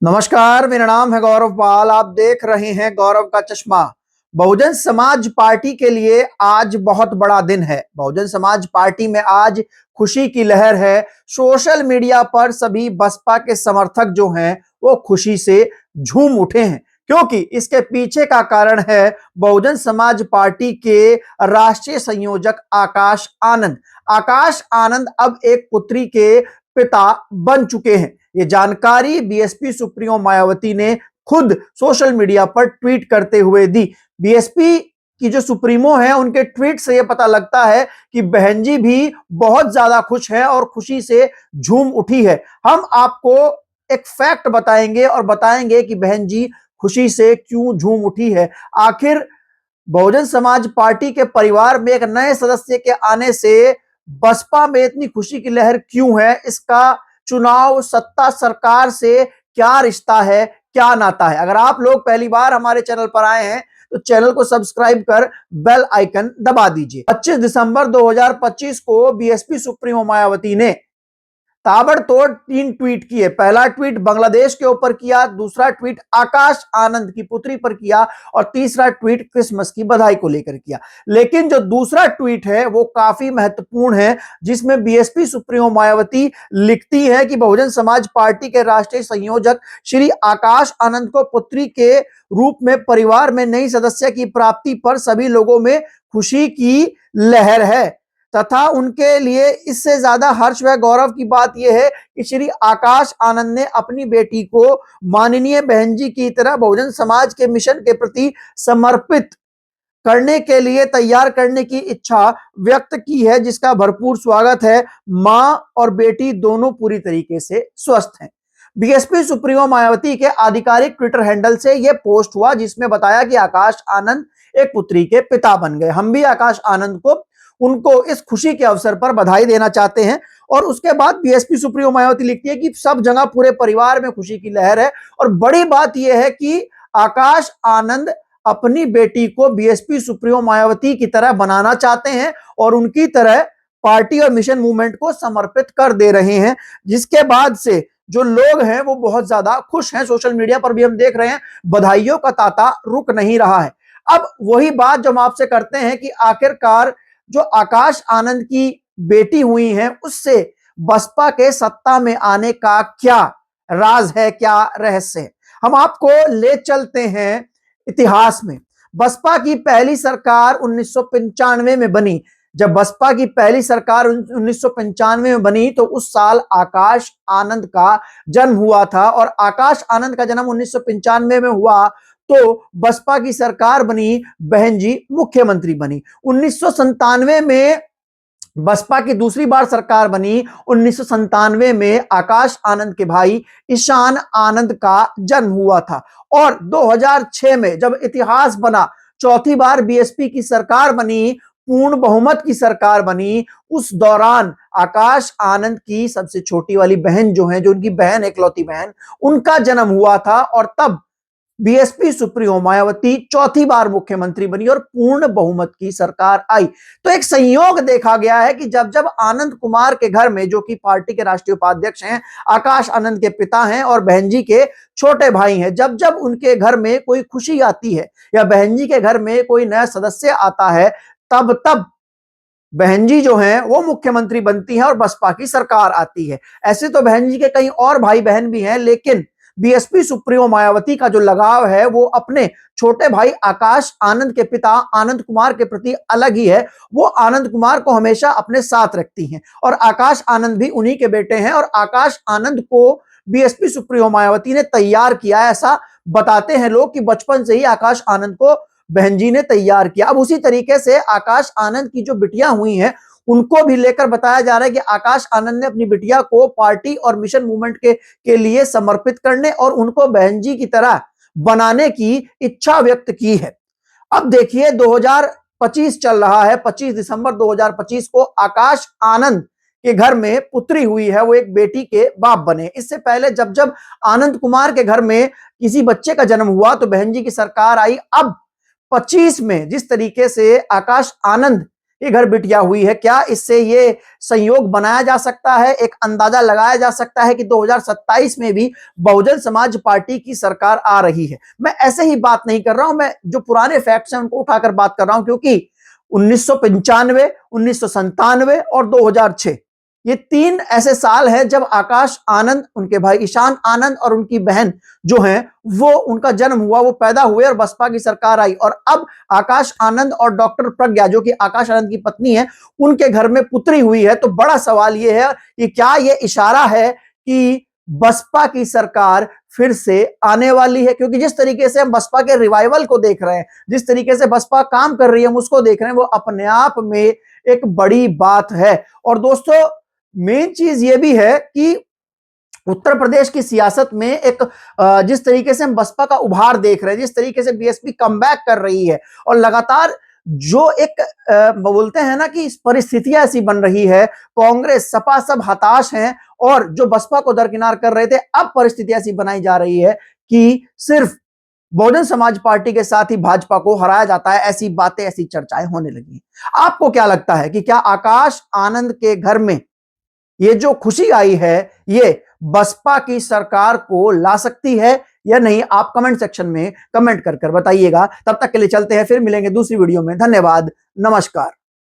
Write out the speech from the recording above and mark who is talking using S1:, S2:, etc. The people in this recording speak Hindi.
S1: नमस्कार, मेरा नाम है गौरव पाल। आप देख रहे हैं गौरव का चश्मा। बहुजन समाज पार्टी के लिए आज बहुत बड़ा दिन है। बहुजन समाज पार्टी में आज खुशी की लहर है। सोशल मीडिया पर सभी बसपा के समर्थक जो हैं वो खुशी से झूम उठे हैं, क्योंकि इसके पीछे का कारण है बहुजन समाज पार्टी के राष्ट्रीय संयोजक आकाश आनंद। आकाश आनंद अब एक पुत्री के पिता बन चुके हैं। ये जानकारी बीएसपी सुप्रीमो मायावती ने खुद सोशल मीडिया पर ट्वीट करते हुए दी। बीएसपी की जो सुप्रीमो है उनके ट्वीट से यह पता लगता है कि बहन जी भी बहुत ज्यादा खुश है और खुशी से झूम उठी है। हम आपको एक फैक्ट बताएंगे और बताएंगे कि बहन जी खुशी से क्यों झूम उठी है। आखिर बहुजन समाज पार्टी के परिवार में एक नए सदस्य के आने से बसपा में इतनी खुशी की लहर क्यों है? इसका चुनाव सत्ता सरकार से क्या रिश्ता है, क्या नाता है? अगर आप लोग पहली बार हमारे चैनल पर आए हैं तो चैनल को सब्सक्राइब कर बेल आइकन दबा दीजिए। 25 दिसंबर 2025 को बीएसपी सुप्रीमो मायावती ने ताबड़तोड़ 3 ट्वीट किए। पहला ट्वीट बांग्लादेश के ऊपर किया, दूसरा ट्वीट आकाश आनंद की पुत्री पर किया और तीसरा ट्वीट क्रिसमस की बधाई को लेकर किया। लेकिन जो दूसरा ट्वीट है वो काफी महत्वपूर्ण है, जिसमें बीएसपी सुप्रीमो मायावती लिखती है कि बहुजन समाज पार्टी के राष्ट्रीय संयोजक श्री आकाश आनंद को पुत्री के रूप में परिवार में नई सदस्य की प्राप्ति पर सभी लोगों में खुशी की लहर है तथा उनके लिए इससे ज्यादा हर्ष व गौरव की बात यह है कि श्री आकाश आनंद ने अपनी बेटी को माननीय बहन जी की तरह बहुजन समाज के मिशन के प्रति समर्पित करने के लिए तैयार करने की इच्छा व्यक्त की है, जिसका भरपूर स्वागत है। मां और बेटी दोनों पूरी तरीके से स्वस्थ हैं। बीएसपी सुप्रीमो मायावती के आधिकारिक ट्विटर हैंडल से यह पोस्ट हुआ, जिसमें बताया कि आकाश आनंद एक पुत्री के पिता बन गए। हम भी आकाश आनंद को उनको इस खुशी के अवसर पर बधाई देना चाहते हैं। और उसके बाद बीएसपी सुप्रीमो मायावती लिखती है कि सब जगह पूरे परिवार में खुशी की लहर है और बड़ी बात यह है कि आकाश आनंद अपनी बेटी को बीएसपी सुप्रीमो मायावती की तरह बनाना चाहते हैं और उनकी तरह पार्टी और मिशन मूवमेंट को समर्पित कर दे रहे हैं, जिसके बाद से जो लोग हैं वो बहुत ज्यादा खुश हैं। सोशल मीडिया पर भी हम देख रहे हैं बधाइयों का तांता रुक नहीं रहा है। अब वही बात जो हम आपसे करते हैं कि आखिरकार जो आकाश आनंद की बेटी हुई है उससे बसपा के सत्ता में आने का क्या राज है, क्या रहस्य है? हम आपको ले चलते हैं इतिहास में। बसपा की पहली सरकार 1995 में बनी। जब बसपा की पहली सरकार 1995 में बनी तो उस साल आकाश आनंद का जन्म हुआ था और आकाश आनंद का जन्म 1995 में हुआ तो बसपा की सरकार बनी, बहन जी मुख्यमंत्री बनी। 1997 में बसपा की दूसरी बार सरकार बनी। 1997 में आकाश आनंद के भाई ईशान आनंद का जन्म हुआ था और 2006 में जब इतिहास बना, चौथी बार बीएसपी की सरकार बनी, पूर्ण बहुमत की सरकार बनी, उस दौरान आकाश आनंद की सबसे छोटी वाली बहन जो है, जो उनकी बहन इकलौती बहन, उनका जन्म हुआ था और तब बीएसपी सुप्रीमो मायावती चौथी बार मुख्यमंत्री बनी और पूर्ण बहुमत की सरकार आई। तो एक संयोग देखा गया है कि जब जब आनंद कुमार के घर में, जो कि पार्टी के राष्ट्रीय उपाध्यक्ष हैं, आकाश आनंद के पिता हैं और बहन जी के छोटे भाई हैं, जब जब उनके घर में कोई खुशी आती है या बहन जी के घर में कोई नया सदस्य आता है, तब तब बहन जी जो हैं वो मुख्यमंत्री बनती हैं और बसपा की सरकार आती है। ऐसे तो बहन जी के कई और भाई बहन भी हैं, लेकिन बीएसपी सुप्रीमो मायावती का जो लगाव है वो अपने छोटे भाई आकाश आनंद के पिता आनंद कुमार के प्रति अलग ही है। वो आनंद कुमार को हमेशा अपने साथ रखती हैं और आकाश आनंद भी उन्हीं के बेटे हैं और आकाश आनंद को बीएसपी सुप्रीमो मायावती ने तैयार किया। ऐसा बताते हैं लोग कि बचपन से ही आकाश आनंद को बहन जी ने तैयार किया। अब उसी तरीके से आकाश आनंद की जो बिटियां हुई हैं उनको भी लेकर बताया जा रहा है कि आकाश आनंद ने अपनी बिटिया को पार्टी और मिशन मूवमेंट के लिए समर्पित करने और उनको बहन जी की तरह बनाने की इच्छा व्यक्त की है। अब देखिए 2025 चल रहा है। 25 दिसंबर 2025 को आकाश आनंद के घर में पुत्री हुई है, वो एक बेटी के बाप बने। इससे पहले जब जब आनंद कुमार के घर में किसी बच्चे का जन्म हुआ तो बहन जी की सरकार आई। अब 25 में जिस तरीके से आकाश आनंद ये घर बिटिया हुई है। क्या इससे ये संयोग बनाया जा सकता है, एक अंदाजा लगाया जा सकता है कि 2027 में भी बहुजन समाज पार्टी की सरकार आ रही है? मैं ऐसे ही बात नहीं कर रहा हूं, मैं जो पुराने फैक्ट्स हैं उनको उठाकर बात कर रहा हूं, क्योंकि 1995, 1997 और 2006 ये 3 ऐसे साल हैं जब आकाश आनंद, उनके भाई ईशान आनंद और उनकी बहन जो हैं वो, उनका जन्म हुआ, वो पैदा हुए और बसपा की सरकार आई। और अब आकाश आनंद और डॉक्टर प्रज्ञा जो कि आकाश आनंद की पत्नी है, उनके घर में पुत्री हुई है। तो बड़ा सवाल यह है कि क्या यह इशारा है कि बसपा की सरकार फिर से आने वाली है? क्योंकि जिस तरीके से हम बसपा के रिवाइवल को देख रहे हैं, जिस तरीके से बसपा काम कर रही है, हम उसको देख रहे हैं, वो अपने आप में एक बड़ी बात है। और दोस्तों मेन चीज ये भी है कि उत्तर प्रदेश की सियासत में एक जिस तरीके से हम बसपा का उभार देख रहे हैं, जिस तरीके से बीएसपी कमबैक कर रही है और लगातार जो एक बोलते हैं ना कि परिस्थितियां ऐसी बन रही है, कांग्रेस सपा सब हताश हैं और जो बसपा को दरकिनार कर रहे थे, अब परिस्थितियां ऐसी बनाई जा रही है कि सिर्फ बहुजन समाज पार्टी के साथ ही भाजपा को हराया जाता है। ऐसी बातें, ऐसी चर्चाएं होने लगी हैं। आपको क्या लगता है कि क्या आकाश आनंद के घर में ये जो खुशी आई है, ये बसपा की सरकार को ला सकती है या नहीं? आप कमेंट सेक्शन में कमेंट कर बताइएगा। तब तक के लिए चलते हैं, फिर मिलेंगे दूसरी वीडियो में। धन्यवाद, नमस्कार।